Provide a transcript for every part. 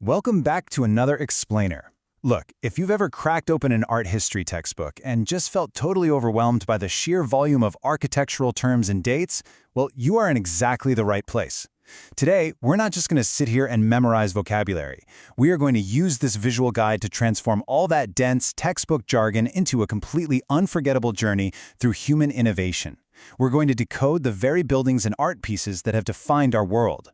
Welcome back to another explainer. Look, if you've ever cracked open an art history textbook and just felt totally overwhelmed by the sheer volume of architectural terms and dates, well, you are in exactly the right place. Today, we're not just going to sit here and memorize vocabulary. We are going to use this visual guide to transform all that dense textbook jargon into a completely unforgettable journey through human innovation. We're going to decode the very buildings and art pieces that have defined our world.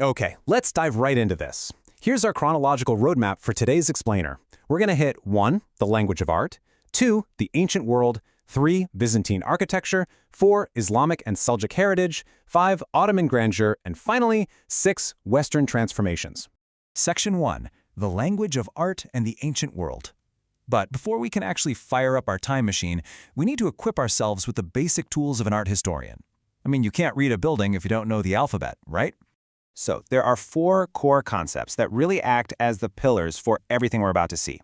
Okay, let's dive right into this. Here's our chronological roadmap for today's explainer. We're going to hit 1. The language of art, 2. The ancient world, 3. Byzantine architecture, 4. Islamic and Seljuk heritage, 5. Ottoman grandeur, and finally, 6. Western transformations. Section 1. The language of art and the ancient world. But before we can actually fire up our time machine, we need to equip ourselves with the basic tools of an art historian. I mean, you can't read a building if you don't know the alphabet, right? So, there are 4 core concepts that really act as the pillars for everything we're about to see.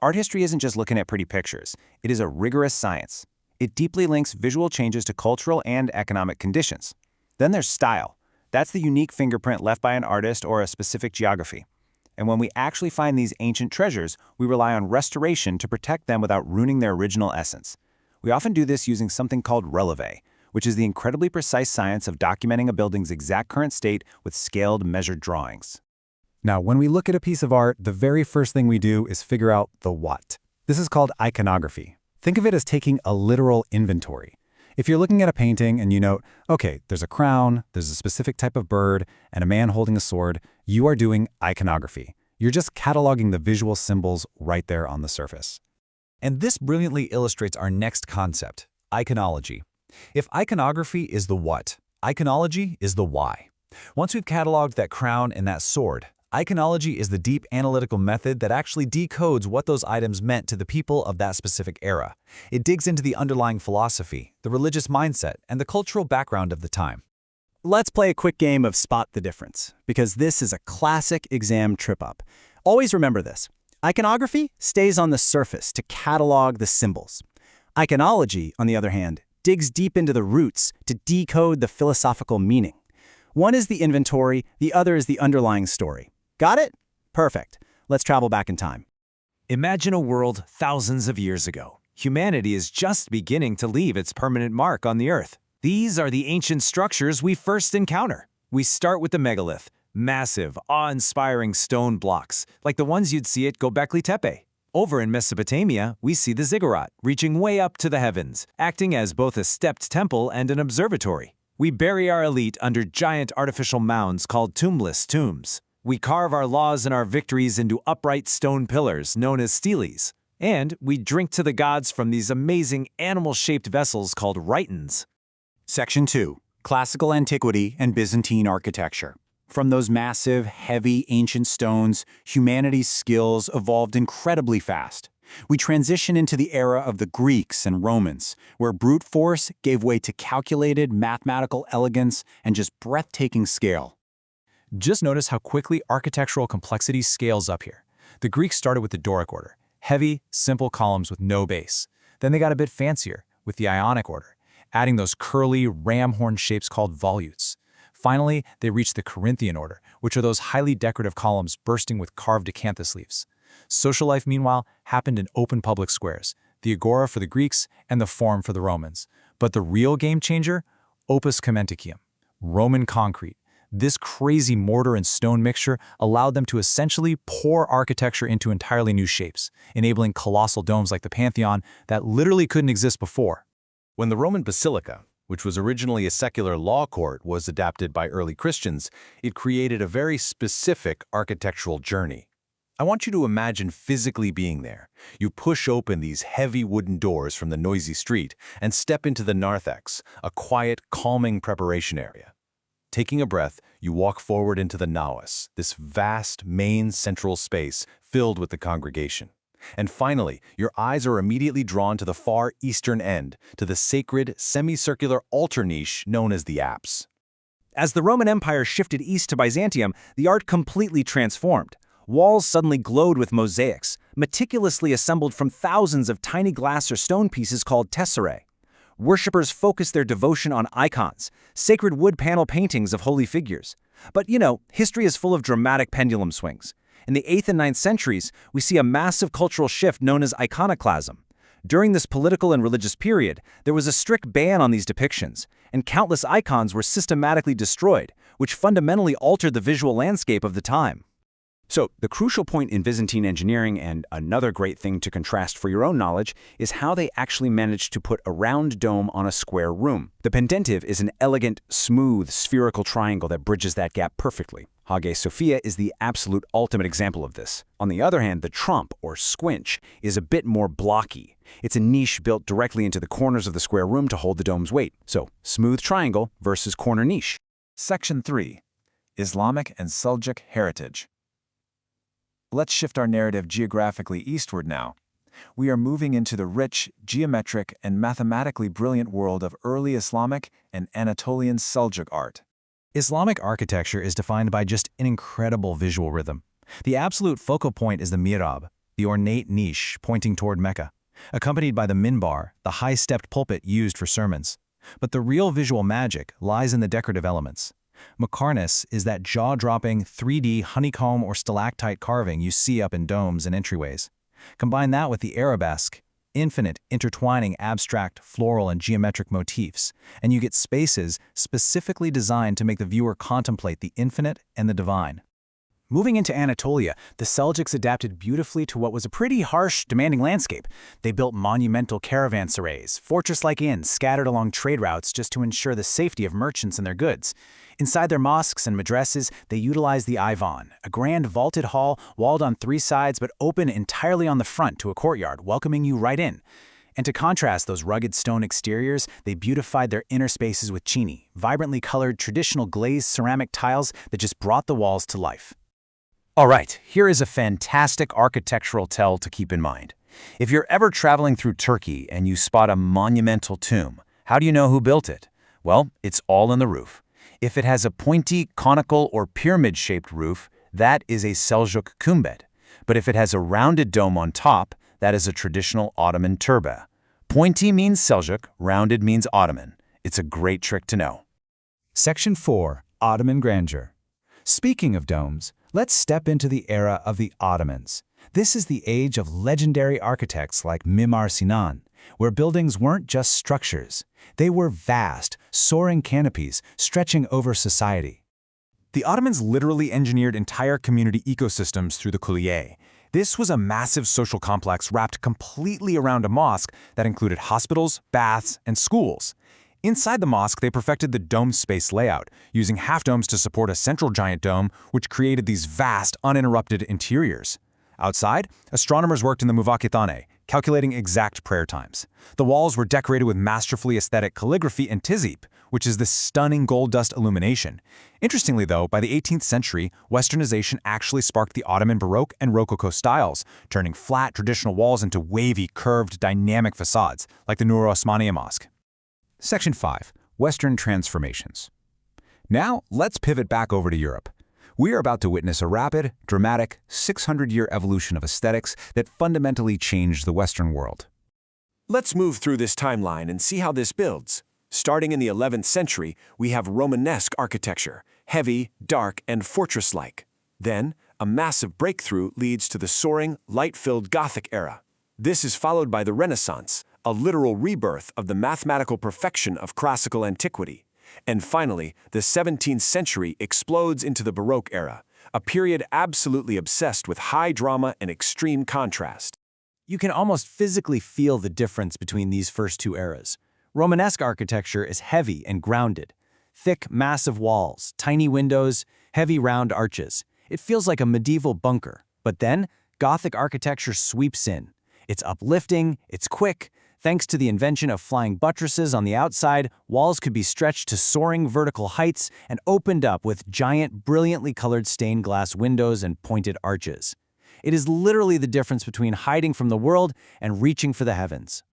Art history isn't just looking at pretty pictures. It is a rigorous science. It deeply links visual changes to cultural and economic conditions. Then there's style. That's the unique fingerprint left by an artist or a specific geography. And when we actually find these ancient treasures, we rely on restoration to protect them without ruining their original essence. We often do this using something called releve, which is the incredibly precise science of documenting a building's exact current state with scaled, measured drawings. Now, when we look at a piece of art, the very first thing we do is figure out the what. This is called iconography. Think of it as taking a literal inventory. If you're looking at a painting and you note, okay, there's a crown, there's a specific type of bird, and a man holding a sword, you are doing iconography. You're just cataloging the visual symbols right there on the surface. And this brilliantly illustrates our next concept, iconology. If iconography is the what, iconology is the why. Once we've cataloged that crown and that sword, iconology is the deep analytical method that actually decodes what those items meant to the people of that specific era. It digs into the underlying philosophy, the religious mindset, and the cultural background of the time. Let's play a quick game of Spot the Difference, because this is a classic exam trip-up. Always remember this. Iconography stays on the surface to catalog the symbols. Iconology, on the other hand, digs deep into the roots to decode the philosophical meaning. One is the inventory, the other is the underlying story. Got it? Perfect. Let's travel back in time. Imagine a world thousands of years ago. Humanity is just beginning to leave its permanent mark on the Earth. These are the ancient structures we first encounter. We start with the megalith, massive, awe-inspiring stone blocks, like the ones you'd see at Göbekli Tepe. Over in Mesopotamia, we see the ziggurat, reaching way up to the heavens, acting as both a stepped temple and an observatory. We bury our elite under giant artificial mounds called tombless tombs. We carve our laws and our victories into upright stone pillars known as steles. And we drink to the gods from these amazing animal-shaped vessels called rhytons. Section 2. Classical Antiquity and Byzantine Architecture. From those massive, heavy, ancient stones, humanity's skills evolved incredibly fast. We transition into the era of the Greeks and Romans, where brute force gave way to calculated mathematical elegance and just breathtaking scale. Just notice how quickly architectural complexity scales up here. The Greeks started with the Doric order, heavy, simple columns with no base. Then they got a bit fancier with the Ionic order, adding those curly, ram horn shapes called volutes. Finally, they reached the Corinthian order, which are those highly decorative columns bursting with carved acanthus leaves. Social life, meanwhile, happened in open public squares, the agora for the Greeks and the Forum for the Romans. But the real game changer? Opus Commenticum, Roman concrete. This crazy mortar and stone mixture allowed them to essentially pour architecture into entirely new shapes, enabling colossal domes like the Pantheon that literally couldn't exist before. When the Roman Basilica, which was originally a secular law court, was adapted by early Christians, it created a very specific architectural journey. I want you to imagine physically being there. You push open these heavy wooden doors from the noisy street and step into the narthex, a quiet, calming preparation area. Taking a breath, you walk forward into the naos, this vast, main central space filled with the congregation. And finally, your eyes are immediately drawn to the far eastern end, to the sacred, semicircular altar niche known as the apse. As the Roman Empire shifted east to Byzantium, the art completely transformed. Walls suddenly glowed with mosaics, meticulously assembled from thousands of tiny glass or stone pieces called tesserae. Worshippers focused their devotion on icons, sacred wood panel paintings of holy figures. But history is full of dramatic pendulum swings. In the 8th and 9th centuries, we see a massive cultural shift known as iconoclasm. During this political and religious period, there was a strict ban on these depictions, and countless icons were systematically destroyed, which fundamentally altered the visual landscape of the time. So, the crucial point in Byzantine engineering, and another great thing to contrast for your own knowledge, is how they actually managed to put a round dome on a square room. The pendentive is an elegant, smooth, spherical triangle that bridges that gap perfectly. Hagia Sophia is the absolute ultimate example of this. On the other hand, the trump, or squinch, is a bit more blocky. It's a niche built directly into the corners of the square room to hold the dome's weight. So, smooth triangle versus corner niche. Section 3. Islamic and Seljuk Heritage. Let's shift our narrative geographically eastward now. We are moving into the rich, geometric, and mathematically brilliant world of early Islamic and Anatolian Seljuk art. Islamic architecture is defined by just an incredible visual rhythm. The absolute focal point is the mihrab, the ornate niche pointing toward Mecca, accompanied by the minbar, the high-stepped pulpit used for sermons. But the real visual magic lies in the decorative elements. Macarnus is that jaw-dropping 3D honeycomb or stalactite carving you see up in domes and entryways. Combine that with the arabesque, infinite, intertwining abstract, floral, and geometric motifs, and you get spaces specifically designed to make the viewer contemplate the infinite and the divine. Moving into Anatolia, the Seljuks adapted beautifully to what was a pretty harsh, demanding landscape. They built monumental caravanserais, fortress-like inns scattered along trade routes just to ensure the safety of merchants and their goods. Inside their mosques and madrasas, they utilized the Ivan, a grand vaulted hall walled on 3 sides but open entirely on the front to a courtyard, welcoming you right in. And to contrast those rugged stone exteriors, they beautified their inner spaces with chini, vibrantly colored traditional glazed ceramic tiles that just brought the walls to life. All right, here is a fantastic architectural tell to keep in mind. If you're ever traveling through Turkey and you spot a monumental tomb, how do you know who built it? Well, it's all in the roof. If it has a pointy, conical, or pyramid-shaped roof, that is a Seljuk kumbet. But if it has a rounded dome on top, that is a traditional Ottoman turbe. Pointy means Seljuk, rounded means Ottoman. It's a great trick to know. Section 4. Ottoman Grandeur. Speaking of domes, let's step into the era of the Ottomans. This is the age of legendary architects like Mimar Sinan, where buildings weren't just structures. They were vast, soaring canopies stretching over society. The Ottomans literally engineered entire community ecosystems through the Kulliye. This was a massive social complex wrapped completely around a mosque that included hospitals, baths, and schools. Inside the mosque, they perfected the dome space layout, using half-domes to support a central giant dome, which created these vast, uninterrupted interiors. Outside, astronomers worked in the Muvakitane, calculating exact prayer times. The walls were decorated with masterfully aesthetic calligraphy and tizip, which is this stunning gold dust illumination. Interestingly, though, by the 18th century, Westernization actually sparked the Ottoman Baroque and Rococo styles, turning flat, traditional walls into wavy, curved, dynamic facades, like the Nur Osmaniye Mosque. Section 5. Western Transformations. Now, let's pivot back over to Europe. We are about to witness a rapid, dramatic, 600-year evolution of aesthetics that fundamentally changed the Western world. Let's move through this timeline and see how this builds. Starting in the 11th century, we have Romanesque architecture, heavy, dark, and fortress-like. Then, a massive breakthrough leads to the soaring, light-filled Gothic era. This is followed by the Renaissance, a literal rebirth of the mathematical perfection of classical antiquity. And finally, the 17th century explodes into the Baroque era, a period absolutely obsessed with high drama and extreme contrast. You can almost physically feel the difference between these first 2 eras. Romanesque architecture is heavy and grounded. Thick, massive walls, tiny windows, heavy round arches. It feels like a medieval bunker. But then, Gothic architecture sweeps in. It's uplifting, it's quick. Thanks to the invention of flying buttresses on the outside, walls could be stretched to soaring vertical heights and opened up with giant, brilliantly colored stained glass windows and pointed arches. It is literally the difference between hiding from the world and reaching for the heavens.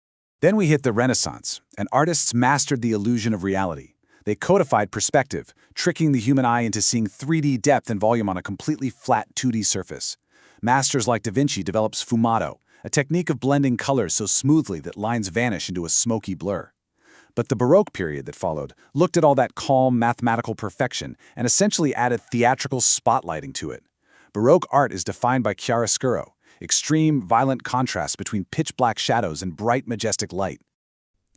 Then we hit the Renaissance, and artists mastered the illusion of reality. They codified perspective, tricking the human eye into seeing 3D depth and volume on a completely flat 2D surface. Masters like Da Vinci developed sfumato, a technique of blending colors so smoothly that lines vanish into a smoky blur. But the Baroque period that followed looked at all that calm, mathematical perfection and essentially added theatrical spotlighting to it. Baroque art is defined by chiaroscuro, extreme, violent contrast between pitch-black shadows and bright, majestic light.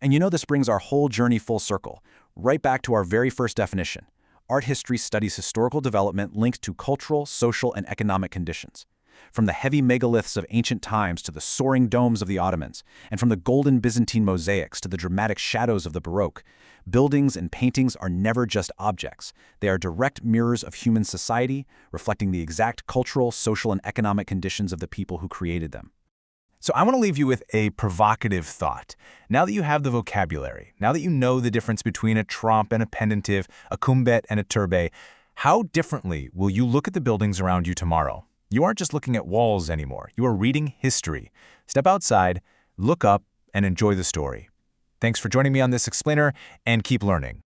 And you know this brings our whole journey full circle, right back to our very first definition. Art history studies historical development linked to cultural, social, and economic conditions. From the heavy megaliths of ancient times to the soaring domes of the Ottomans, and from the golden Byzantine mosaics to the dramatic shadows of the Baroque, buildings and paintings are never just objects. They are direct mirrors of human society, reflecting the exact cultural, social, and economic conditions of the people who created them. So I want to leave you with a provocative thought. Now that you have the vocabulary, now that you know the difference between a trompe and a pendentive, a cumbet and a turbe, how differently will you look at the buildings around you tomorrow? You aren't just looking at walls anymore. You are reading history. Step outside, look up, and enjoy the story. Thanks for joining me on this explainer, and keep learning.